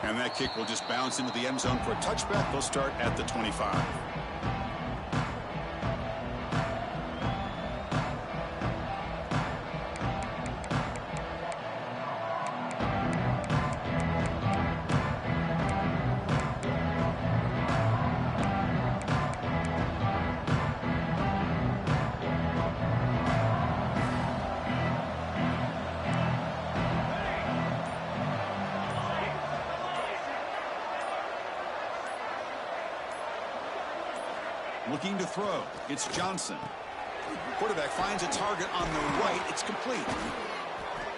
And that kick will just bounce into the end zone for a touchback. They'll start at the 25. Looking to throw. It's Johnson. Quarterback finds a target on the right. It's complete.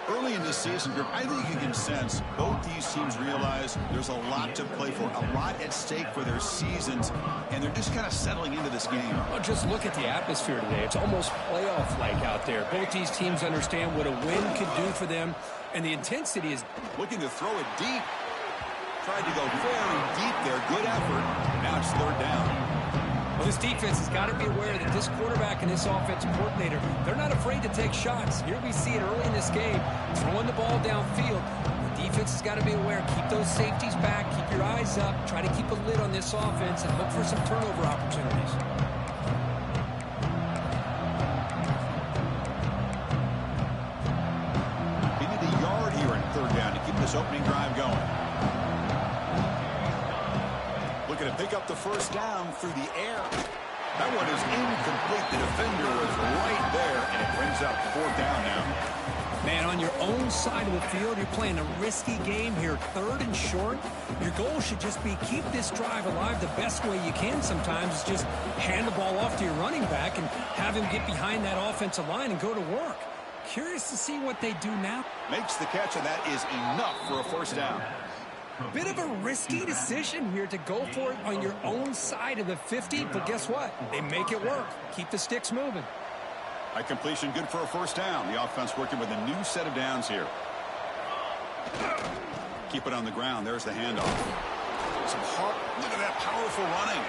Early in this season, I think you can sense both these teams realize there's a lot to play for, a lot at stake for their seasons, and they're just kind of settling into this game. Well, just look at the atmosphere today. It's almost playoff-like out there. Both these teams understand what a win could do for them, and the intensity is... Looking to throw it deep. Tried to go very deep there. Good effort. Now it's third down. Well, this defense has got to be aware that this quarterback and this offensive coordinator, they're not afraid to take shots. Here we see it early in this game, throwing the ball downfield. The defense has got to be aware. Keep those safeties back. Keep your eyes up. Try to keep a lid on this offense and look for some turnover opportunities. They need a yard here in third down to keep this opening drive going. Looking to pick up the first down through the air. That one is incomplete. The defender was right there, and it brings up fourth down now. Man, on your own side of the field, you're playing a risky game here. Third and short. Your goal should just be keep this drive alive the best way you can sometimes. Is just hand the ball off to your running back and have him get behind that offensive line and go to work. Curious to see what they do now. Makes the catch, and that is enough for a first down. Bit of a risky decision here to go for it on your own side of the 50, but guess what? They make it work. Keep the sticks moving. A completion good for a first down. The offense working with a new set of downs here. Keep it on the ground. There's the handoff. Look at that powerful running.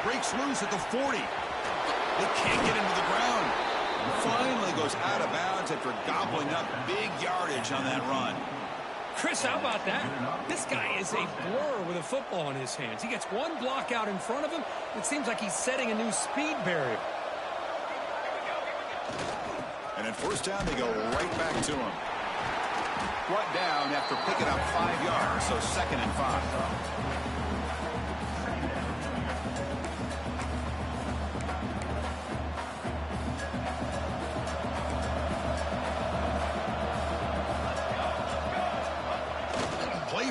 Breaks loose at the 40. They can't get into the ground. Finally goes out of bounds after gobbling up big yardage on that run. Chris, how about that? This guy is a blur with a football in his hands. He gets one block out in front of him. It seems like he's setting a new speed barrier. And at first down, they go right back to him. Brought down after picking up 5 yards, so 2nd and 5.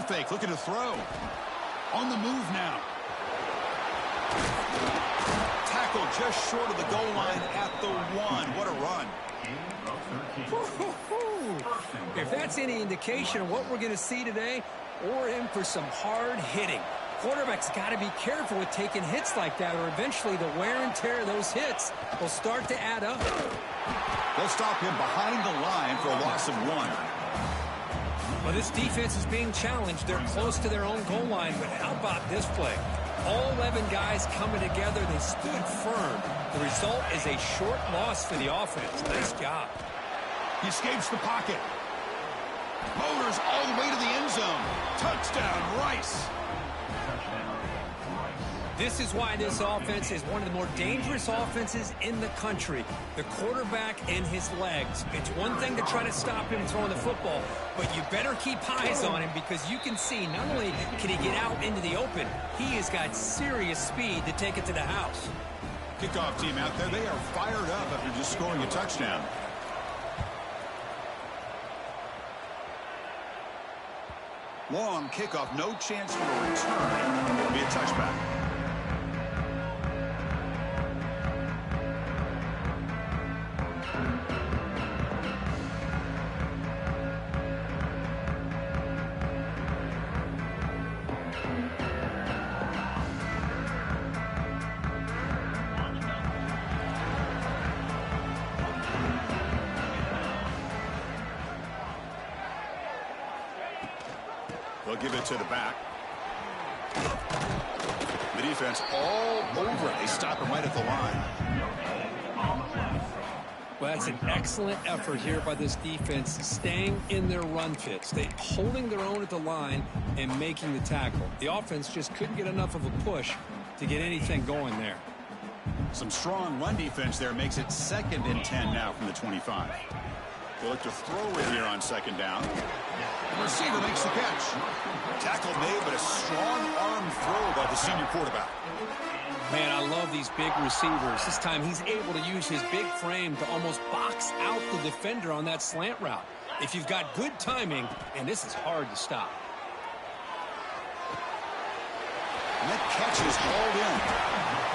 Fake, looking to throw. On the move now. Tackle just short of the goal line at the 1. What a run. If that's any indication of what we're going to see today, we're in for some hard hitting. Quarterback's got to be careful with taking hits like that, or eventually the wear and tear of those hits will start to add up. They'll stop him behind the line for a loss of 1. Well, this defense is being challenged. They're close to their own goal line, but how about this play? All 11 guys coming together. They stood firm. The result is a short loss for the offense. Nice job. He escapes the pocket. Motors all the way to the end zone. Touchdown, Rice. This is why this offense is one of the more dangerous offenses in the country. The quarterback and his legs. It's one thing to try to stop him throwing the football, but you better keep eyes on him because you can see not only can he get out into the open, he has got serious speed to take it to the house. Kickoff team out there. They are fired up after just scoring a touchdown. Long kickoff. No chance for a return. It'll be a touchback. They'll give it to the back. The defense all over it. They stop him right at the line. Well, that's an excellent effort here by this defense, staying in their run fits. They holding their own at the line and making the tackle. The offense just couldn't get enough of a push to get anything going there. Some strong run defense there makes it 2nd and 10 now from the 25. They look to throw it here on 2nd down. The receiver makes the catch. Tackle made, but a strong arm throw by the senior quarterback. Man, I love these big receivers. This time he's able to use his big frame to almost box out the defender on that slant route. If you've got good timing, and this is hard to stop. And that catch is hauled in.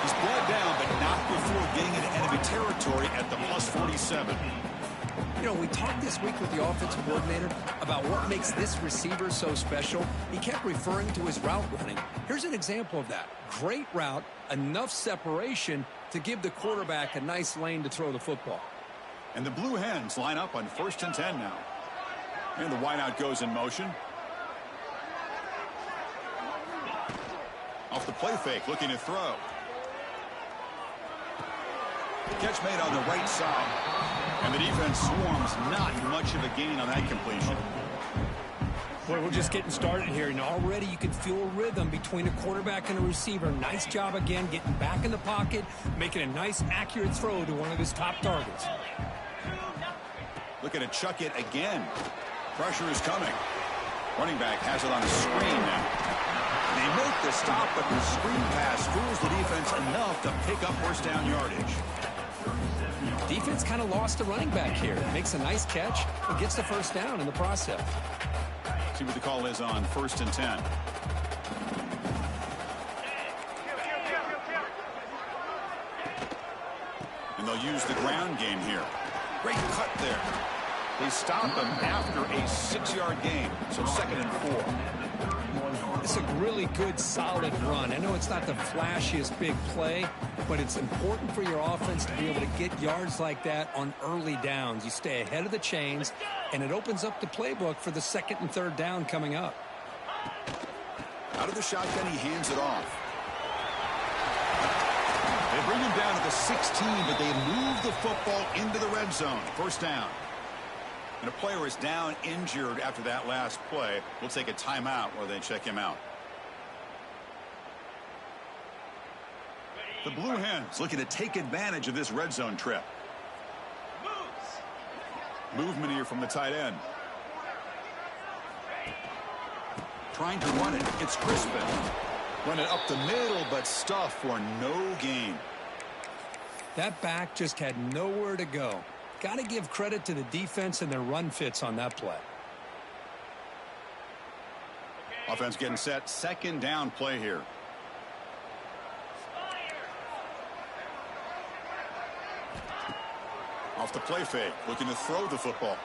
He's brought down, but not before getting into enemy territory at the +47. You know, we talked this week with the offensive coordinator about what makes this receiver so special. He kept referring to his route running. Here's an example of that. Great route, enough separation to give the quarterback a nice lane to throw the football. And the Blue Hens line up on 1st and 10 now. And the wideout goes in motion. Off the play fake, looking to throw. Catch made on the right side. And the defense swarms, not much of a gain on that completion. Boy, we're just getting started here, and already you can feel a rhythm between a quarterback and a receiver. Nice job again, getting back in the pocket, making a nice, accurate throw to one of his top targets. Looking to chuck it again. Pressure is coming. Running back has it on a screen now. They make the stop, but the screen pass fools the defense enough to pick up 1st down yardage. Defense kind of lost a running back here. Makes a nice catch and gets the 1st down in the process. See what the call is on 1st and 10. And they'll use the ground game here. Great cut there. They stop him after a 6-yard gain, so 2nd and 4. It's a really good, solid run. I know it's not the flashiest big play, but it's important for your offense to be able to get yards like that on early downs. You stay ahead of the chains, and it opens up the playbook for the 2nd and 3rd down coming up. Out of the shotgun, he hands it off. They bring him down to the 16, but they move the football into the red zone. 1st down. And a player is down injured after that last play. We'll take a timeout while they check him out. The Blue Hens looking to take advantage of this red zone trip. Movement here from the tight end. Trying to run it. It's Crispin. Run it up the middle, but stuff for no gain. That back just had nowhere to go. Got to give credit to the defense and their run fits on that play. Offense getting set. 2nd down play here. Off the play fake. Looking to throw the football.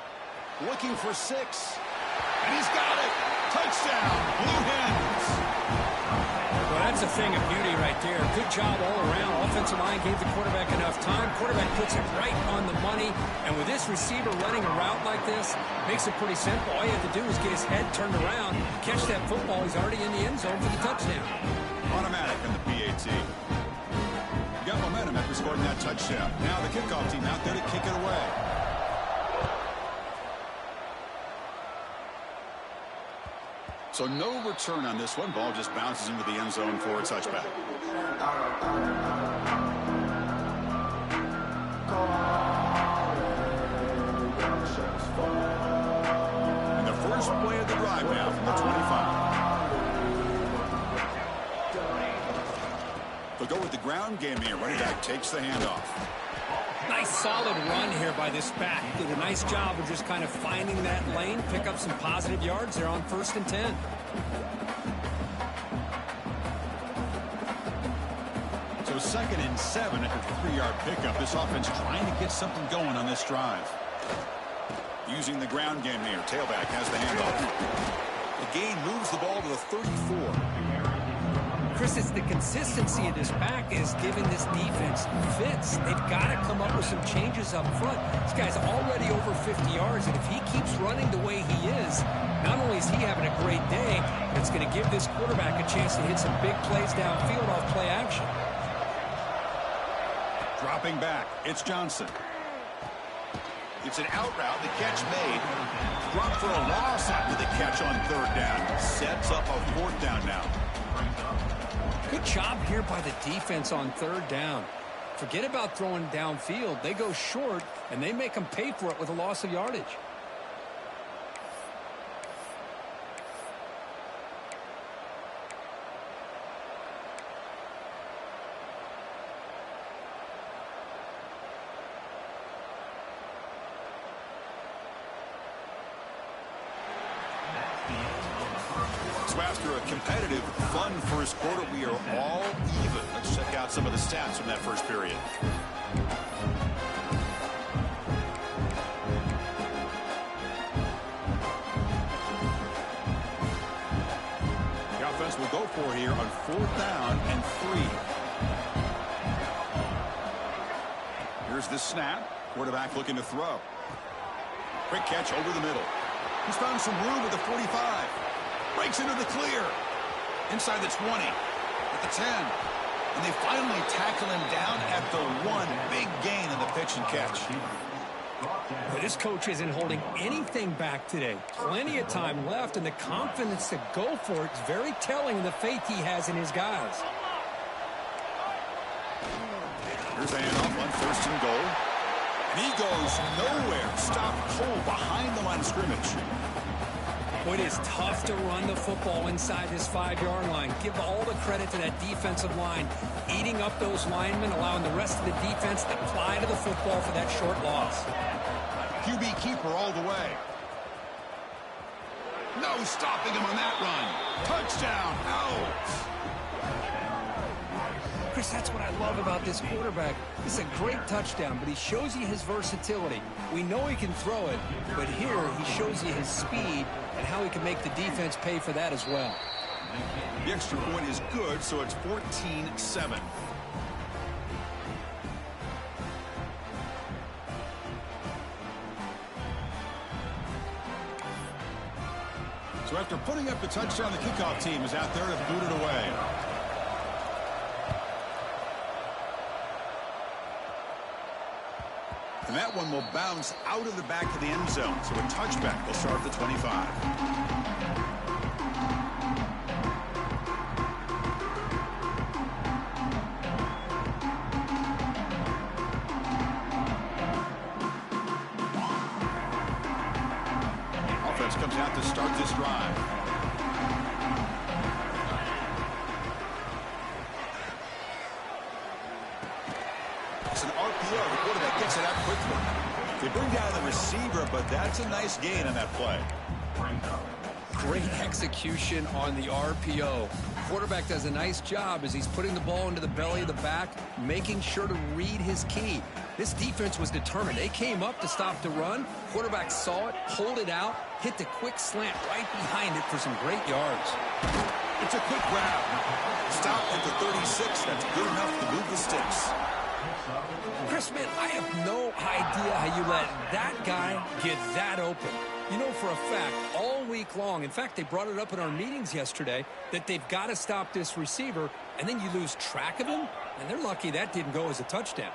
Looking for 6. And he's got it. Touchdown. Blue Hens. Well, that's a thing of beauty right there. Good job all around. Offensive line gave the quarterback enough time. Quarterback puts it right on the money. And with this receiver running a route like this, makes it pretty simple. All you have to do is get his head turned around, catch that football. He's already in the end zone for the touchdown. Automatic in the PAT. You got momentum after scoring that touchdown. Now the kickoff team out there to kick it away. So no return on this one. Ball just bounces into the end zone for a touchback. And the first play of the drive now from the 25. They'll go with the ground game here. Running back takes the handoff. Nice solid run here by this back. Did a nice job of just kind of finding that lane, pick up some positive yards there on 1st and 10. So 2nd and 7 after the 3-yard pickup. This offense trying to get something going on this drive. Using the ground game here. Tailback has the handoff. The gain moves the ball to the 34. Chris, it's the consistency of this back is giving this defense fits. They've got to come up with some changes up front. This guy's already over 50 yards, and if he keeps running the way he is, not only is he having a great day, but it's going to give this quarterback a chance to hit some big plays downfield off play action. Dropping back, it's Johnson. It's an out route. The catch made. Drop for a loss after the catch on third down. Sets up a fourth down now. Good job here by the defense on third down. Forget about throwing downfield. They go short, and they make them pay for it with a loss of yardage. So after a competitive, fun first quarter, we are all even. Let's check out some of the stats from that first period. The offense will go for here on fourth down and 3. Here's the snap. Quarterback looking to throw. Quick catch over the middle. He's found some room at the 45. Breaks into the clear. Inside the 20. At the 10. And they finally tackle him down at the 1. Big gain in the pitch and catch. But this coach isn't holding anything back today. Plenty of time left, and the confidence to go for it is very telling in the faith he has in his guys. Here's a handoff on first and goal. And he goes nowhere. Stopped cold behind the line of scrimmage. Boy, it is tough to run the football inside this 5-yard line. Give all the credit to that defensive line, eating up those linemen, allowing the rest of the defense to fly to the football for that short loss. QB keeper all the way. No stopping him on that run. Touchdown. Out. Chris, that's what I love about this quarterback. It's a great touchdown, but he shows you his versatility. We know he can throw it, but here he shows you his speed and how he can make the defense pay for that as well. The extra point is good, so it's 14-7. So after putting up the touchdown, the kickoff team is out there to boot it away. And that one will bounce out of the back of the end zone. So a touchback will start at the 25. Offense comes out to start this drive. It's an RPO. The quarterback gets it out quickly. They bring down the receiver, but that's a nice gain on that play. Great execution on the RPO. Quarterback does a nice job as he's putting the ball into the belly of the back, making sure to read his key. This defense was determined. They came up to stop the run. Quarterback saw it, pulled it out, hit the quick slant right behind it for some great yards. It's a quick grab. Stop at the 36. That's good enough to move the sticks. Chris, man, I have no idea how you let that guy get that open. You know for a fact, all week long, in fact, they brought it up in our meetings yesterday, that they've got to stop this receiver, and then you lose track of him, and they're lucky that didn't go as a touchdown.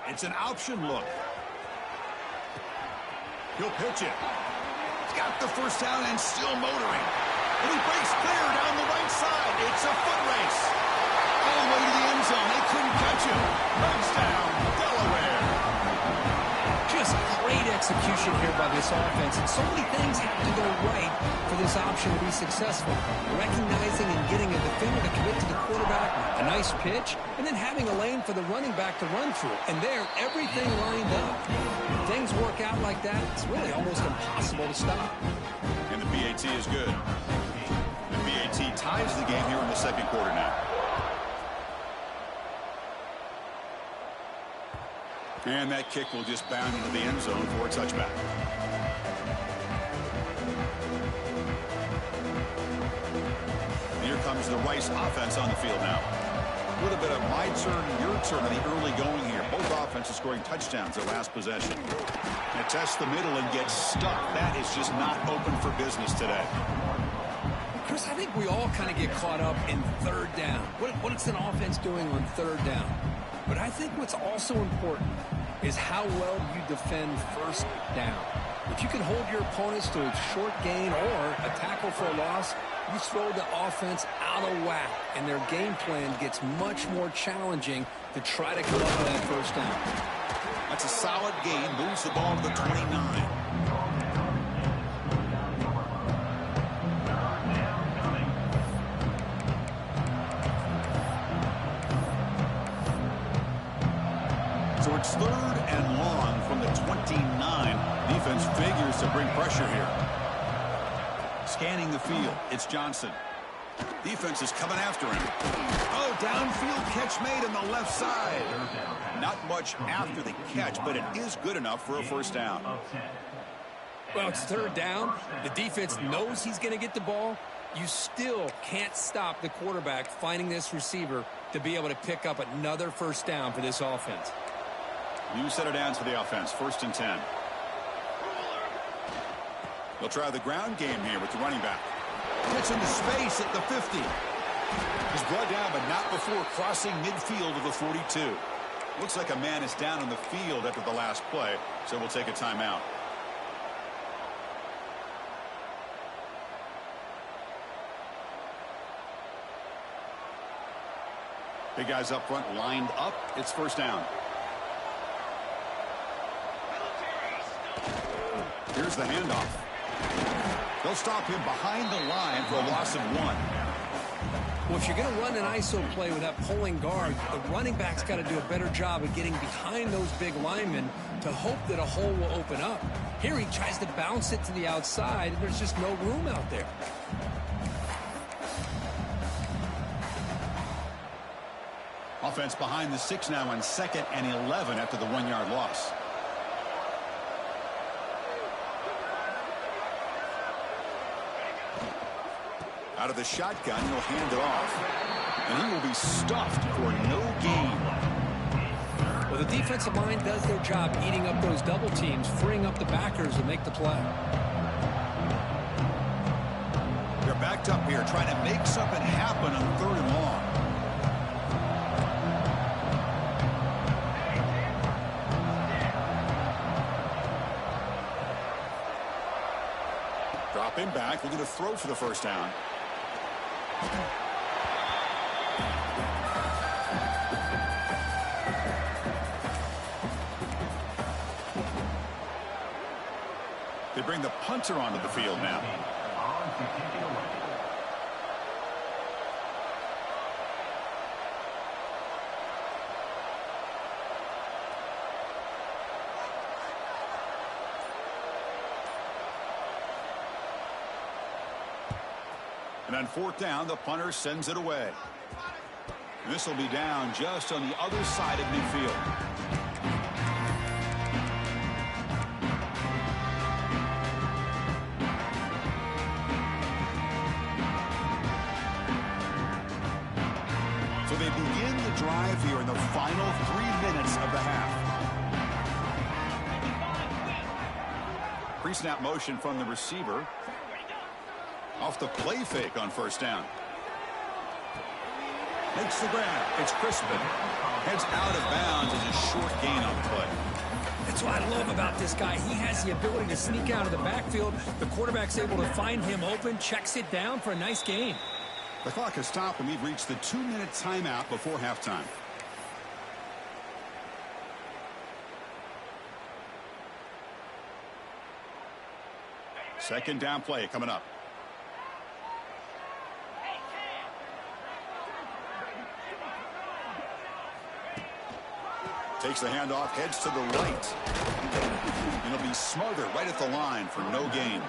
It's an option look. He'll pitch it. He's got the first down and still motoring. And he breaks clear down the right side. It's a foot race. All the way to the end zone. They couldn't catch him. Touchdown, Delaware. Just great execution here by this offense. And so many things have to go right for this option to be successful. Recognizing and getting a defender to commit to the quarterback, a nice pitch, and then having a lane for the running back to run through. And there, everything lined up. When things work out like that, it's really almost impossible to stop. And the PAT is good. The PAT ties the game here in the second quarter now. And that kick will just bound into the end zone for a touchback. And here comes the Rice offense on the field now. A little bit of my turn, your turn in the early going here. Both offenses scoring touchdowns their last possession. And tests the middle and gets stuck. That is just not open for business today. Chris, I think we all kind of get caught up in third down. What's an offense doing on third down? But I think what's also important is how well you defend first down. If you can hold your opponents to a short gain or a tackle for a loss, you throw the offense out of whack, and their game plan gets much more challenging to try to come up with that first down. That's a solid gain. Moves the ball to the 29. So it's 3rd and long from the 29. Defense figures to bring pressure here. Scanning the field, it's Johnson. Defense is coming after him. Oh, downfield catch made on the left side. Not much after the catch, but it is good enough for a first down. Well, it's third down. The defense knows he's going to get the ball. You still can't stop the quarterback finding this receiver to be able to pick up another first down for this offense. New set of downs for the offense. 1st and 10. They'll try the ground game here with the running back. Gets into space at the 50. He's brought down, but not before crossing midfield of the 42. Looks like a man is down on the field after the last play, so we'll take a timeout. Big guys up front lined up. It's first down. Here's the handoff. They'll stop him behind the line for a loss of 1. Well, if you're going to run an ISO play with that pulling guard, the running back's got to do a better job of getting behind those big linemen to hope that a hole will open up. Here he tries to bounce it to the outside, and there's just no room out there. Offense behind the 6 now on 2nd and 11 after the 1-yard loss. Out of the shotgun, he'll hand it off. And he will be stuffed for no gain. Well, the defensive line does their job eating up those double teams, freeing up the backers to make the play. They're backed up here, trying to make something happen on 3rd and long. Drop him back. We're going to throw for the first down. They bring the punter onto the field now. And on 4th down, the punter sends it away. And this will be down just on the other side of midfield. So they begin the drive here in the final 3 minutes of the half. Pre-snap motion from the receiver. Off the play fake on first down. Makes the grab. It's Crispin. Heads out of bounds as a short gain on the play. That's what I love about this guy. He has the ability to sneak out of the backfield. The quarterback's able to find him open, checks it down for a nice gain. The clock has stopped, and we've reached the 2-minute timeout before halftime. Second down play coming up. Takes the handoff, heads to the right. And he'll be smothered right at the line for no gain.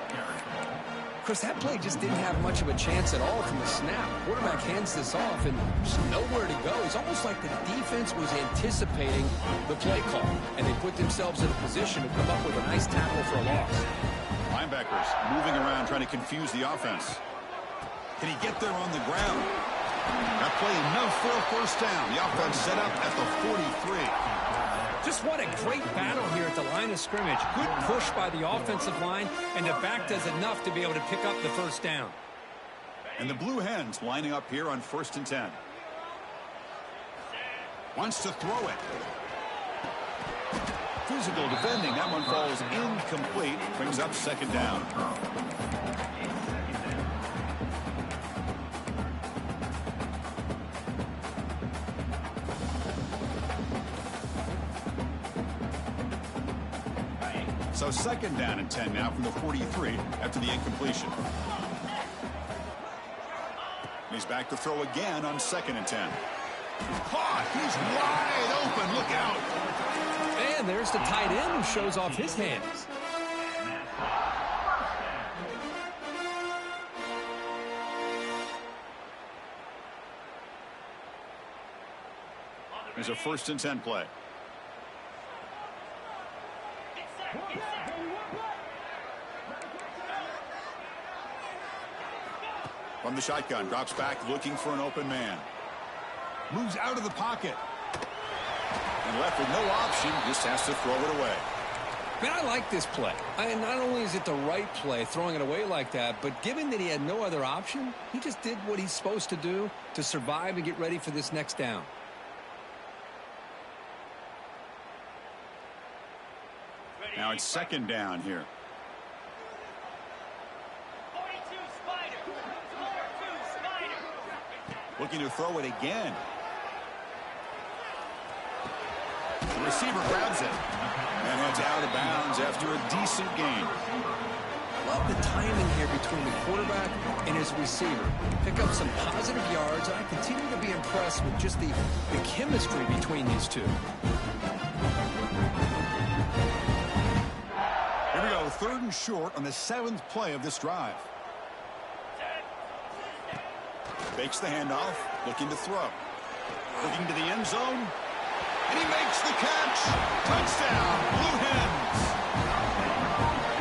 Chris, that play just didn't have much of a chance at all from the snap. Quarterback hands this off, and there's nowhere to go. It's almost like the defense was anticipating the play call, and they put themselves in a position to come up with a nice tackle for a loss. Linebackers moving around, trying to confuse the offense. Can he get there on the ground? That play enough for a first down. The offense set up at the 43. Just what a great battle here at the line of scrimmage. Good push by the offensive line, and the back does enough to be able to pick up the first down. And the Blue Hens lining up here on 1st and 10. Wants to throw it. Physical defending. That one falls incomplete. Brings up 2nd down. So 2nd down and 10 now from the 43 after the incompletion. He's back to throw again on 2nd and 10. Caught. He's wide open. Look out. And there's the tight end who shows off his hands. There's a 1st and 10 play. From the shotgun, drops back looking for an open man. Moves out of the pocket. And left with no option, just has to throw it away. Man, I like this play. Not only is it the right play, throwing it away like that, but given that he had no other option, he just did what he's supposed to do to survive and get ready for this next down. Now it's 2nd down here. Looking to throw it again. The receiver grabs it and heads out of bounds after a decent gain. Love the timing here between the quarterback and his receiver. Pick up some positive yards, and I continue to be impressed with just the chemistry between these two. Here we go, 3rd and short on the 7th play of this drive. Fakes the handoff, looking to throw. Looking to the end zone. And he makes the catch. Touchdown, Blue Hens.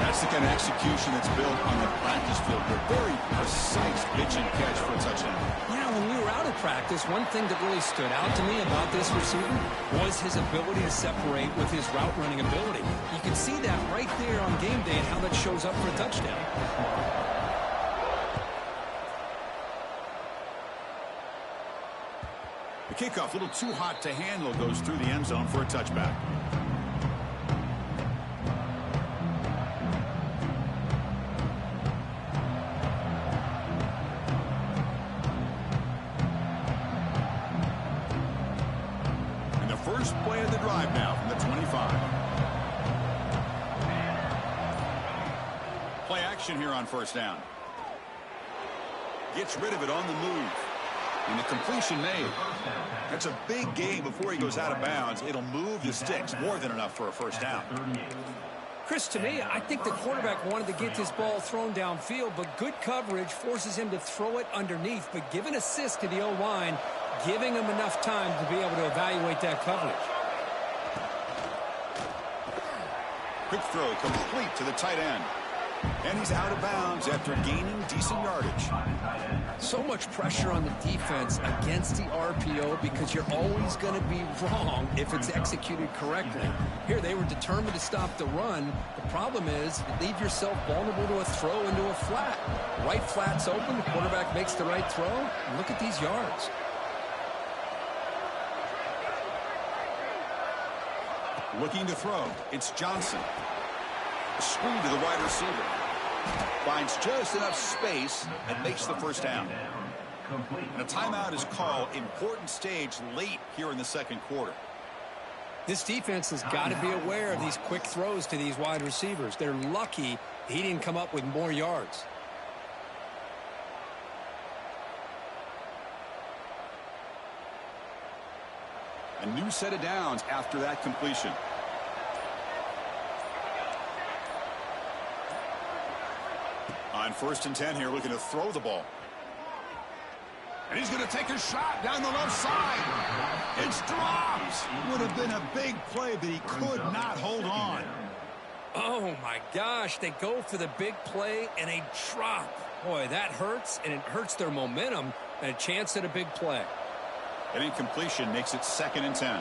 That's the kind of execution that's built on the practice field. A very precise pitch and catch for a touchdown. Yeah, when we were out of practice, one thing that really stood out to me about this receiver was his ability to separate with his route running ability. You can see that right there on game day and how that shows up for a touchdown. The kickoff, a little too hot to handle, goes through the end zone for a touchback. And the first play of the drive now from the 25. Play action here on 1st down. Gets rid of it on the move. And the completion made. That's a big gain before he goes out of bounds. It'll move the sticks. More than enough for a 1st down. Chris, to me, I think the quarterback wanted to get this ball thrown downfield, but good coverage forces him to throw it underneath. But give an assist to the O-line, giving him enough time to be able to evaluate that coverage. Quick throw complete to the tight end. And he's out of bounds after gaining decent yardage. So much pressure on the defense against the RPO because you're always going to be wrong if it's executed correctly. Here, they were determined to stop the run. The problem is you leave yourself vulnerable to a throw into a flat. Right flat's open. The quarterback makes the right throw. And look at these yards. Looking to throw. It's Johnson. Screen to the wide receiver. Finds just enough space and makes the 1st down. And a timeout is called. Important stage late here in the 2nd quarter. This defense has got to be aware of these quick throws to these wide receivers. They're lucky he didn't come up with more yards. A new set of downs after that completion. On 1st and 10 here, looking to throw the ball. And he's going to take a shot down the left side. It's dropped. Would have been a big play, but he could not hold on. Oh, my gosh. They go for the big play, and they drop. Boy, that hurts, and it hurts their momentum and a chance at a big play. An incompletion makes it 2nd and 10.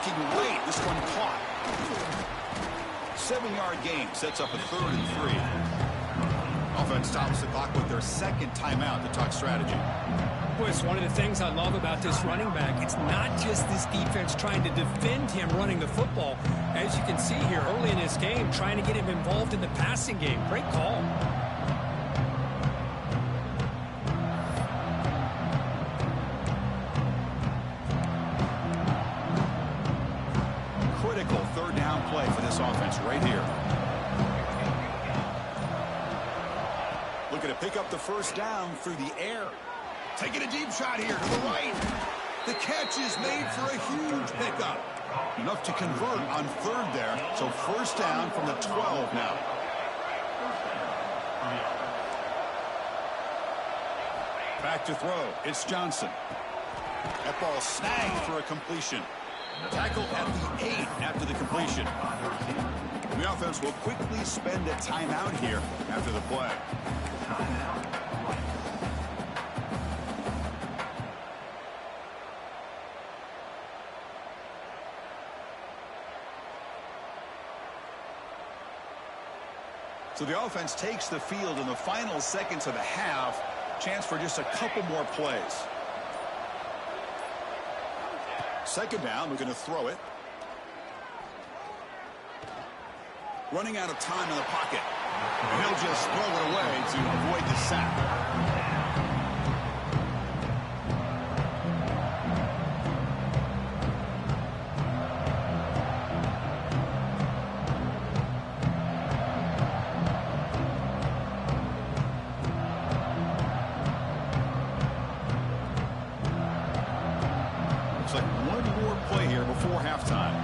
looking late. This one caught. 7-yard gain sets up a 3rd and 3. Offense stops the clock with their second timeout to talk strategy. Boy, it's one of the things I love about this running back. It's not just this defense trying to defend him running the football. As you can see here early in this game, trying to get him involved in the passing game. Great call. Critical 3rd down play for this offense right here. Looking to pick up the 1st down through the air. Taking a deep shot here to the right. The catch is made for a huge pickup. Enough to convert on 3rd there. So 1st down from the 12 now. Back to throw. It's Johnson. That ball snagged for a completion. Tackled at the 8 after the completion. The offense will quickly spend a timeout here after the play. So the offense takes the field in the final seconds of the half. Chance for just a couple more plays. 2nd down, we're going to throw it. Running out of time in the pocket. And he'll just throw it away to avoid the sack. Looks like one more play here before halftime.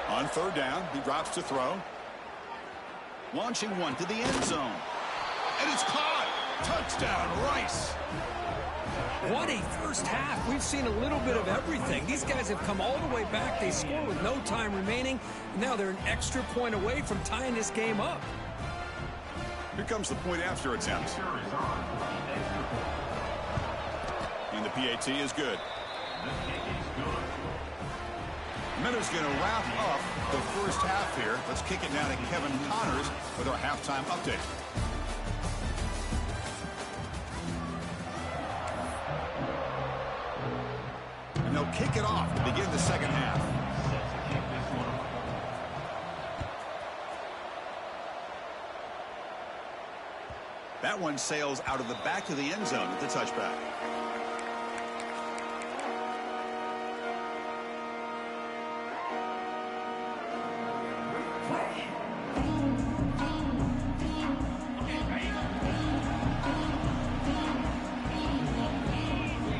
On 3rd down, he drops to throw. Launching one to the end zone. And it's caught. Touchdown, Rice. What a first half. We've seen a little bit of everything. These guys have come all the way back. They score with no time remaining. Now they're an extra point away from tying this game up. Here comes the point after attempt. And the PAT is good. Minutes going to wrap up the first half here. Let's kick it now to Kevin Connors with our halftime update. And they'll kick it off to begin the second half. That one sails out of the back of the end zone with the touchback.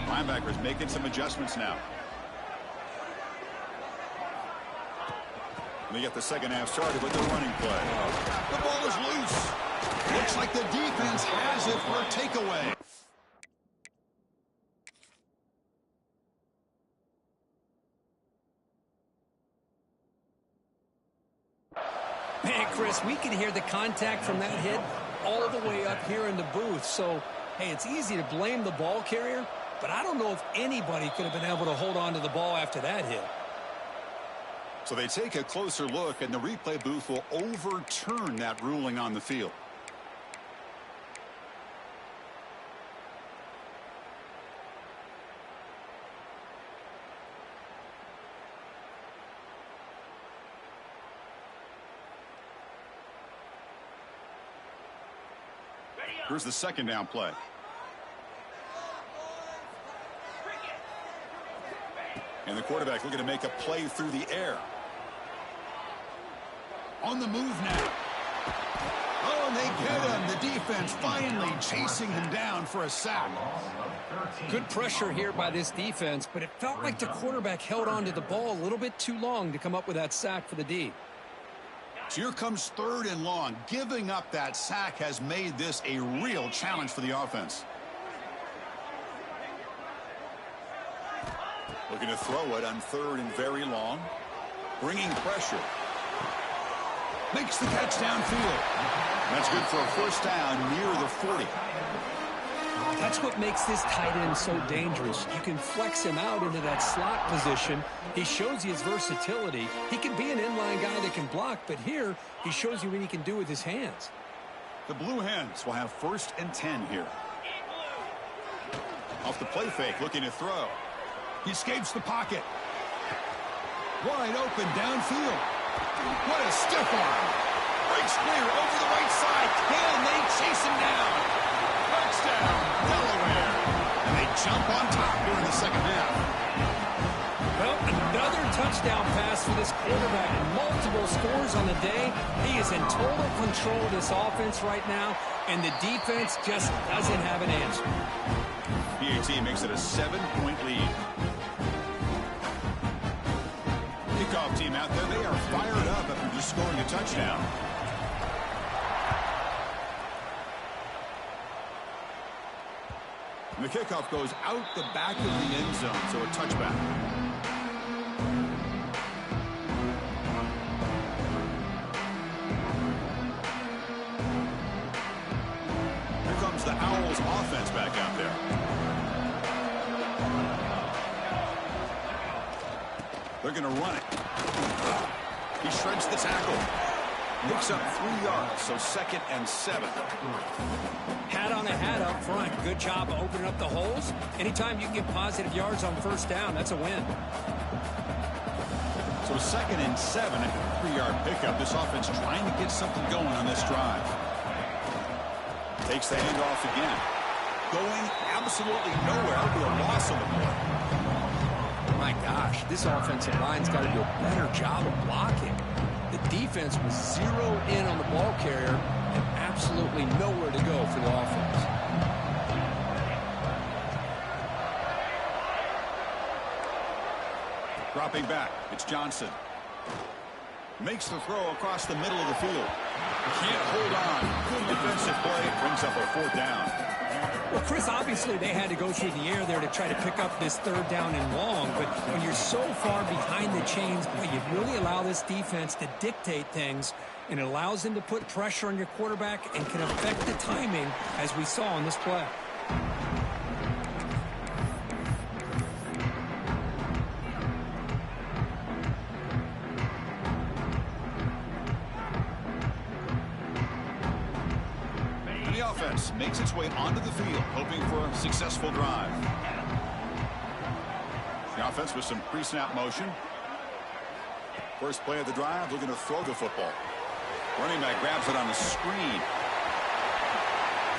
Linebackers making some adjustments now. We get the second half started with the running play. The ball is loose. Looks like the defense has it for a takeaway. Man, Chris, we can hear the contact from that hit all the way up here in the booth. So, hey, it's easy to blame the ball carrier, but I don't know if anybody could have been able to hold on to the ball after that hit. So they take a closer look, and the replay booth will overturn that ruling on the field. Here's the second down play. And the quarterback looking to make a play through the air. On the move now. Oh, and they get him. The defense finally chasing him down for a sack. Good pressure here by this defense, but it felt like the quarterback held on to the ball a little bit too long to come up with that sack for the D. So here comes 3rd and long. Giving up that sack has made this a real challenge for the offense. Looking to throw it on 3rd and very long. Bringing pressure. Makes the catch downfield. That's good for a first down near the 40. That's what makes this tight end so dangerous. You can flex him out into that slot position. He shows you his versatility. He can be an inline guy that can block, but here he shows you what he can do with his hands. The Blue Hens will have 1st and 10 here. Off the play fake, looking to throw. He escapes the pocket. Wide open downfield. What a stiff arm. Breaks clear over the right side. Can they chase him down? Touchdown, Delaware. And they jump on top during the second half. Well, another touchdown pass for this quarterback. Multiple scores on the day. He is in total control of this offense right now, and the defense just doesn't have an answer. PAT makes it a 7-point lead. Kickoff team out there, they are fired up after just scoring a touchdown. And the kickoff goes out the back of the end zone, so a touchback. Here comes the Owls offense back out there. They're going to run it. He shreds the tackle. Picks up 3 yards, so 2nd and 7. Hat on a hat up front. Good job of opening up the holes. Anytime you can get positive yards on first down, that's a win. So 2nd and 7 at a 3-yard pickup. This offense trying to get something going on this drive. Takes the handoff again. Going absolutely nowhere with a loss on the board. My gosh, this offensive line's got to do a better job of blocking. The defense was zeroed in on the ball carrier and absolutely nowhere to go for the offense. Dropping back, it's Johnson. Makes the throw across the middle of the field. Can't hold on. Good defensive play. Brings up a 4th down. Well, Chris, obviously they had to go through the air there to try to pick up this 3rd down and long, but when you're so far behind the chains, boy, you really allow this defense to dictate things, and it allows them to put pressure on your quarterback and can affect the timing, as we saw on this play. Offense makes its way onto the field, hoping for a successful drive. The offense with some pre-snap motion. First play of the drive, looking to throw the football. Running back grabs it on the screen.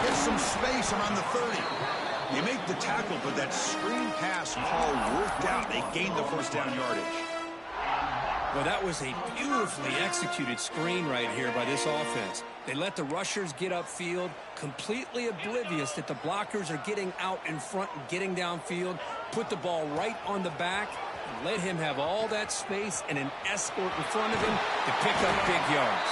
Gets some space around the 30. They make the tackle, but that screen pass call worked out. They gained the first down yardage. Well, that was a beautifully executed screen right here by this offense. They let the rushers get upfield, completely oblivious that the blockers are getting out in front and getting downfield, put the ball right on the back, and let him have all that space and an escort in front of him to pick up big yards.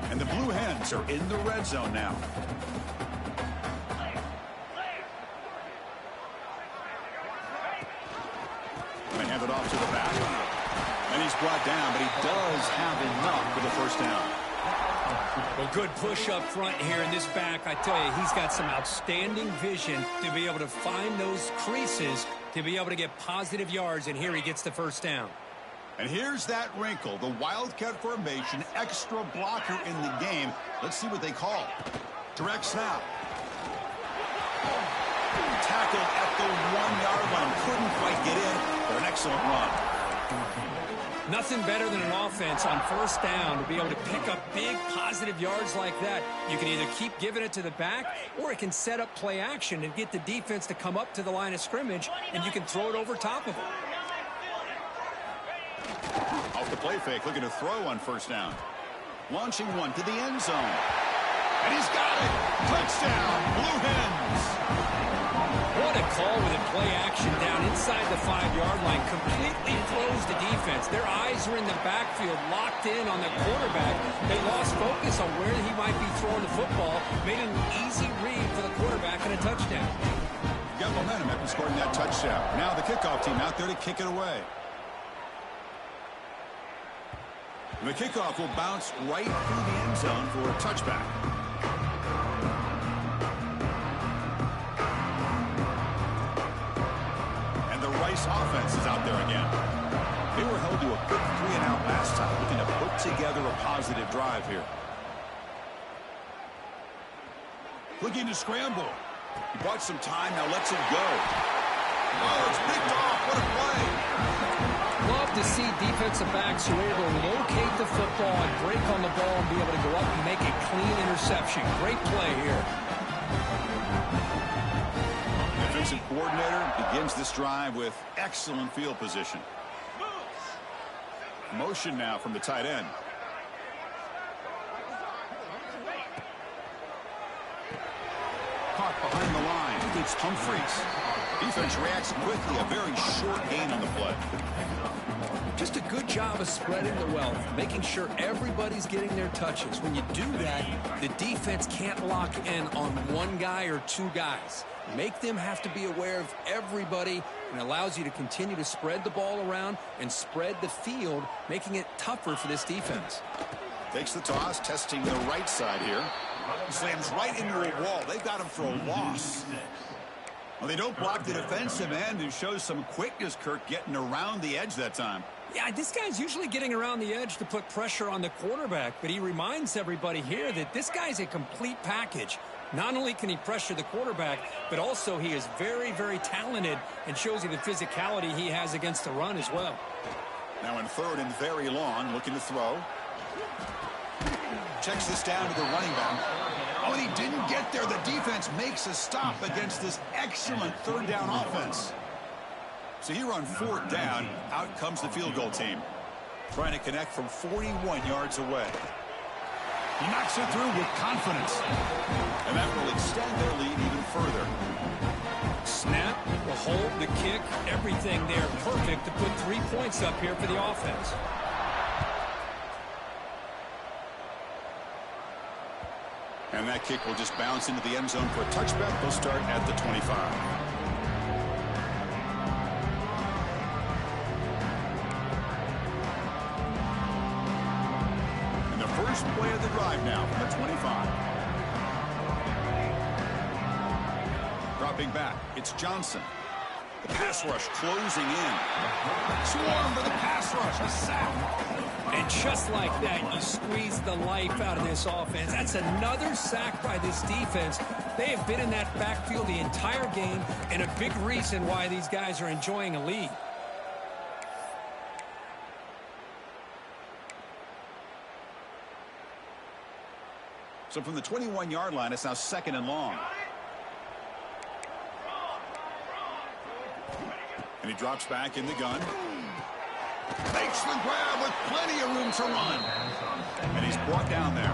And the Blue Hens are in the red zone now. Hand it off to the back. And he's brought down, but he does have enough for the first down. Well, good push up front here in this back. I tell you, he's got some outstanding vision to be able to find those creases, to be able to get positive yards, and here he gets the first down. And here's that wrinkle, the Wildcat formation, extra blocker in the game. Let's see what they call. Direct snap. Tackled at the 1-yard line. Couldn't quite get in. But an excellent run. Nothing better than an offense on first down to be able to pick up big positive yards like that. You can either keep giving it to the back, or it can set up play action and get the defense to come up to the line of scrimmage, and you can throw it over top of them. Off the play fake, looking to throw on first down. Launching one to the end zone. And he's got it. Touchdown, Blue Hens. What a call with a play action down inside the 5-yard line. Completely throws the defense. Their eyes are in the backfield, locked in on the quarterback. They lost focus on where he might be throwing the football. Made an easy read for the quarterback and a touchdown. Got momentum after scoring that touchdown. Now the kickoff team out there to kick it away. The kickoff will bounce right through the end zone for a touchback. And the Rice offense is out there again. They were held to a quick 3-and-out last time, looking to put together a positive drive here. Looking to scramble. He bought some time, now lets it go. Oh, it's picked off. What a play. Love to see defensive backs who are able to locate the football and break on the ball and be able to go up and make a clean interception. Great play here. Defensive coordinator begins this drive with excellent field position. Motion now from the tight end. Caught behind the line. It's Humphreys. Defense reacts quickly. A very short gain on the play. Just a good job of spreading the wealth, making sure everybody's getting their touches. When you do that, the defense can't lock in on one guy or two guys. Make them have to be aware of everybody, and allows you to continue to spread the ball around and spread the field, making it tougher for this defense. Takes the toss, testing the right side here. Slams right into a wall. They've got him for a loss. Well, they don't block the defensive end and shows some quickness, Kirk, getting around the edge that time. Yeah, this guy's usually getting around the edge to put pressure on the quarterback, but he reminds everybody here that this guy's a complete package. Not only can he pressure the quarterback, but also he is very, very talented and shows you the physicality he has against the run as well. Now in 3rd and very long, looking to throw. Checks this down to the running back. Oh, and he didn't get there. The defense makes a stop against this excellent 3rd down offense. So here on 4th down, out comes the field goal team. Trying to connect from 41 yards away. He knocks it through with confidence. And that will extend their lead even further. Snap, the hold, the kick, everything there perfect to put 3 points up here for the offense. And that kick will just bounce into the end zone for a touchback. They'll start at the 25. First play of the drive now from the 25. Dropping back, it's Johnson. The pass rush closing in. Swarm for the pass rush, a sack. And just like that, you squeeze the life out of this offense. That's another sack by this defense. They have been in that backfield the entire game, and a big reason why these guys are enjoying a lead. So from the 21-yard line, it's now 2nd and long. And he drops back in the gun. Makes the grab with plenty of room to run. And he's brought down there.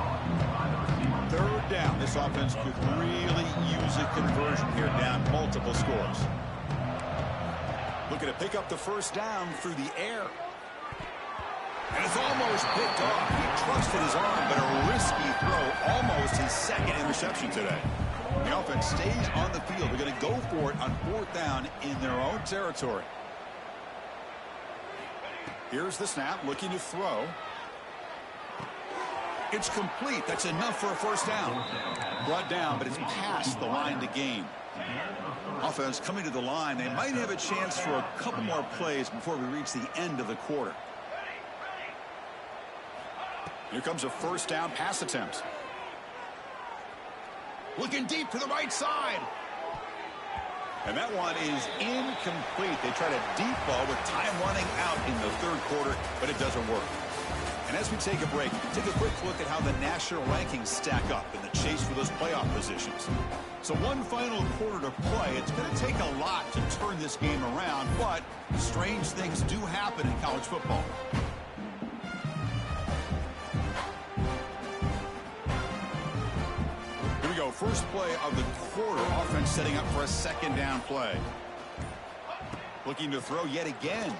3rd down. This offense could really use a conversion here, down multiple scores. Looking to pick up the 1st down through the air. And it's almost picked off. He trusted his arm, but a risky throw. Almost his 2nd interception today. The offense stays on the field. They're going to go for it on 4th down in their own territory. Here's the snap, looking to throw. It's complete. That's enough for a 1st down. Brought down, but it's past the line to gain. Offense coming to the line. They might have a chance for a couple more plays before we reach the end of the quarter. Here comes a 1st down pass attempt. Looking deep to the right side. And that one is incomplete. They try to deep ball with time running out in the 3rd quarter, but it doesn't work. And as we take a break, take a quick look at how the national rankings stack up in the chase for those playoff positions. So one final quarter to play. It's going to take a lot to turn this game around, but strange things do happen in college football. first play of the quarter. Offense setting up for a second down play. Looking to throw yet again.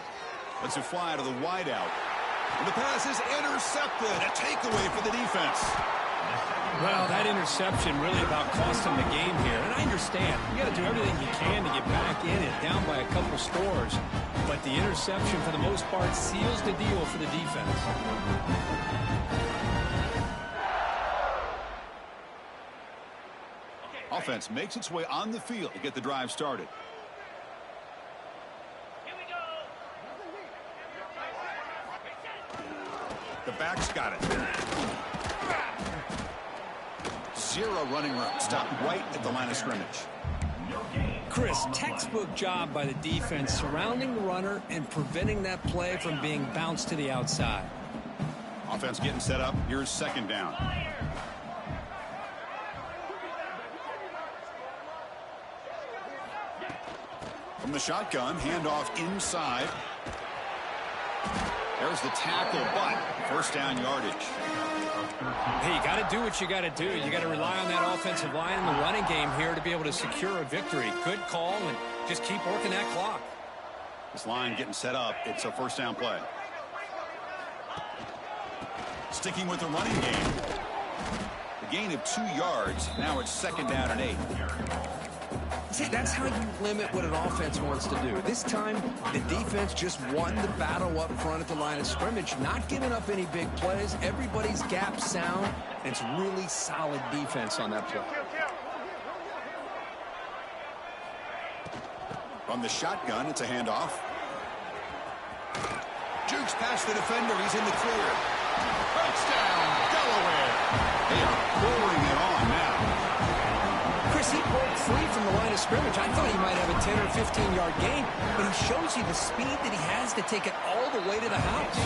Lets it fly to the wideout. And the pass is intercepted. A takeaway for the defense. Well, that interception really about cost him the game here. And I understand. You got to do everything you can to get back in and down by a couple scores. But the interception, for the most part, seals the deal for the defense. Offense makes its way on the field to get the drive started. The back's got it. Zero running room. Stop right at the line of scrimmage. Chris, textbook job by the defense surrounding the runner and preventing that play from being bounced to the outside. Offense getting set up. Here's second down. From the shotgun, handoff inside. There's the tackle, but first down yardage. Hey, you got to do what you got to do. You got to rely on that offensive line in the running game here to be able to secure a victory. Good call, and just keep working that clock. This line getting set up. It's a first down play. Sticking with the running game. The gain of 2 yards. Now it's second down and 8. See, that's how you limit what an offense wants to do. This time, the defense just won the battle up front at the line of scrimmage, not giving up any big plays. Everybody's gap sound, and it's really solid defense on that play. From the shotgun, it's a handoff. Jukes past the defender. He's in the clear. Touchdown, Delaware. They are pouring it on now. Chris, he broke free from the line of scrimmage. I thought he might have a 10 or 15-yard gain, but he shows you the speed that he has to take it all the way to the house.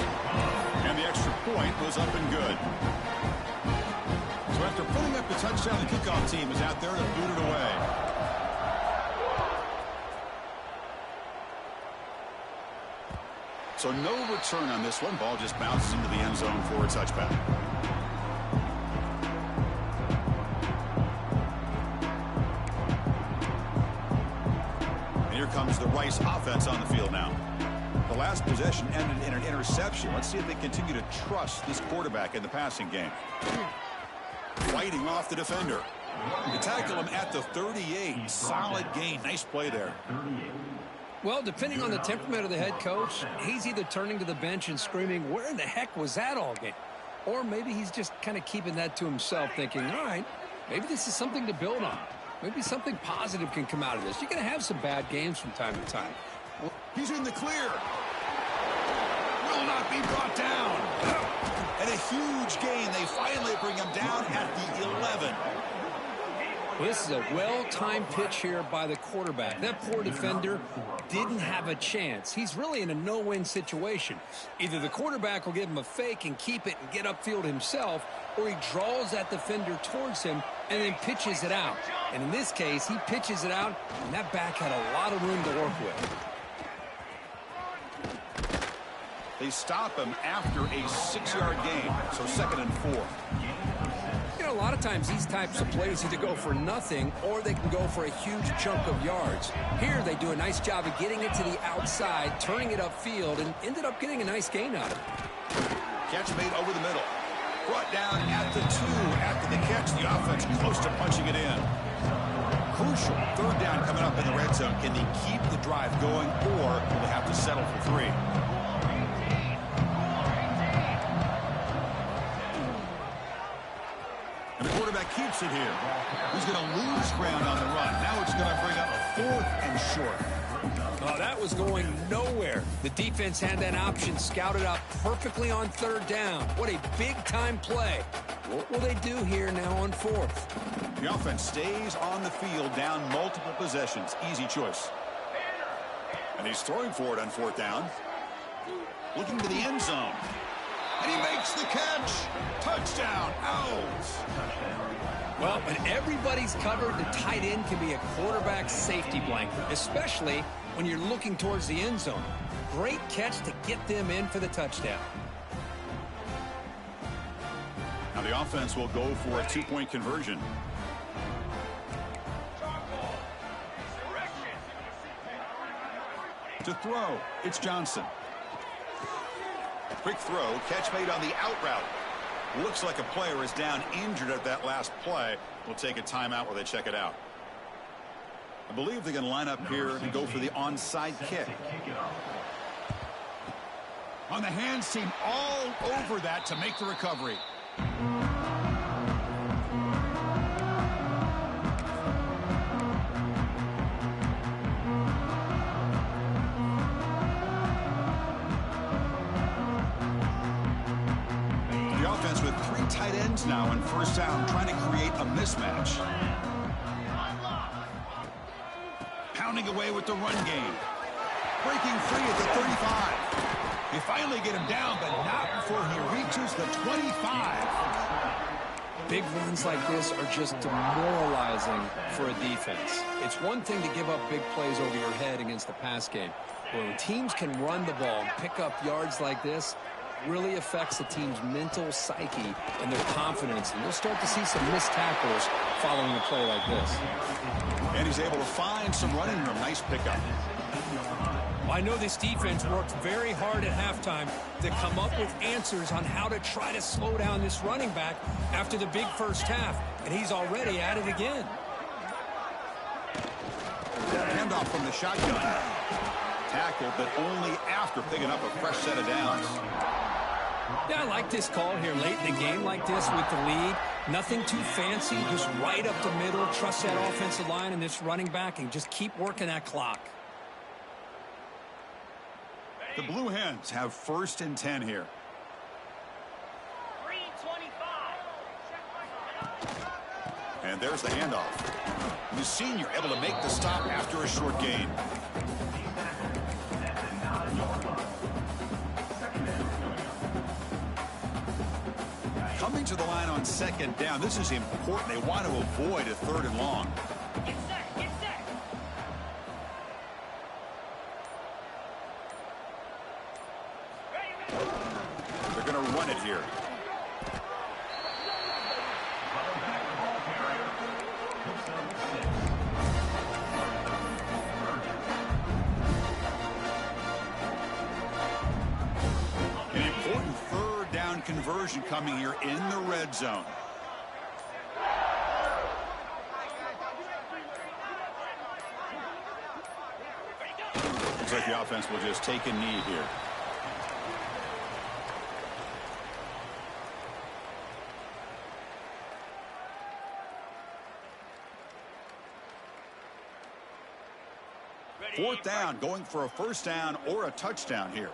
And the extra point was up and good. So after putting up the touchdown, the kickoff team is out there to boot it away. So no return on this one. Ball just bounces into the end zone for a touchback. Here comes the Rice offense on the field now. The last possession ended in an interception. Let's see if they continue to trust this quarterback in the passing game. Fighting off the defender. They tackle him at the 38. Solid gain. Nice play there. Well, depending on the temperament of the head coach, he's either turning to the bench and screaming, where in the heck was that all game? Or maybe he's just kind of keeping that to himself, thinking, all right, maybe this is something to build on. Maybe something positive can come out of this. You're going to have some bad games from time to time. Well, he's in the clear. Will not be brought down. And a huge gain. They finally bring him down at the 11. Well, this is a well-timed pitch here by the quarterback. That poor defender didn't have a chance. He's really in a no-win situation. Either the quarterback will give him a fake and keep it and get upfield himself, or he draws that defender towards him and then pitches it out. And in this case, he pitches it out, and that back had a lot of room to work with. They stop him after a 6-yard gain, so second and 4. You know, a lot of times these types of plays either go for nothing or they can go for a huge chunk of yards. Here they do a nice job of getting it to the outside, turning it upfield, and ended up getting a nice gain out of it. Catch made over the middle. Brought down at the 2 after the catch. The offense close to punching it in. Crucial third down coming up in the red zone. Can they keep the drive going, or will they have to settle for 3? And the quarterback keeps it here. He's going to lose ground on the run. Now it's going to bring up a 4th and short. Oh, that was going nowhere. The defense had that option scouted out perfectly on third down. What a big-time play. What will they do here now on 4th? The offense stays on the field down multiple possessions. Easy choice. And he's throwing for it on 4th down. Looking to the end zone. And he makes the catch. Touchdown, Owls. Well, when everybody's covered, the tight end can be a quarterback safety blanket, especially when you're looking towards the end zone. Great catch to get them in for the touchdown. Now the offense will go for a 2-point conversion. To throw, it's Johnson. Quick throw, catch made on the out route. Looks like a player is down injured at that last play. We'll take a timeout while they check it out. I believe they're going to line up here and go for the onside kick. On the hands team all over that to make the recovery. The offense with 3 tight ends now in first down, trying to create a mismatch. Pounding away with the run game. Breaking free at the 35. They finally get him down, but not before he reaches the 25. Big runs like this are just demoralizing for a defense. It's one thing to give up big plays over your head against the pass game. But when teams can run the ball and pick up yards like this, it really affects the team's mental psyche and their confidence. And you'll start to see some missed tackles following a play like this. And he's able to find some running room. Nice pickup. I know this defense worked very hard at halftime to come up with answers on how to try to slow down this running back after the big first half, and he's already at it again. Handoff from the shotgun. Tackled, but only after picking up a fresh set of downs. Yeah, I like this call here late in the game like this with the lead. Nothing too fancy, just right up the middle. Trust that offensive line and this running back and just keep working that clock. The Blue Hens have 1st and 10 here. 3:25. And there's the handoff. The senior able to make the stop after a short gain. Coming to the line on 2nd down. This is important. They want to avoid a 3rd and long. Get set, get set. They're going to run it here. An important 3rd down conversion coming here in the red zone. Looks like the offense will just take a knee here. Fourth down, going for a first down or a touchdown here.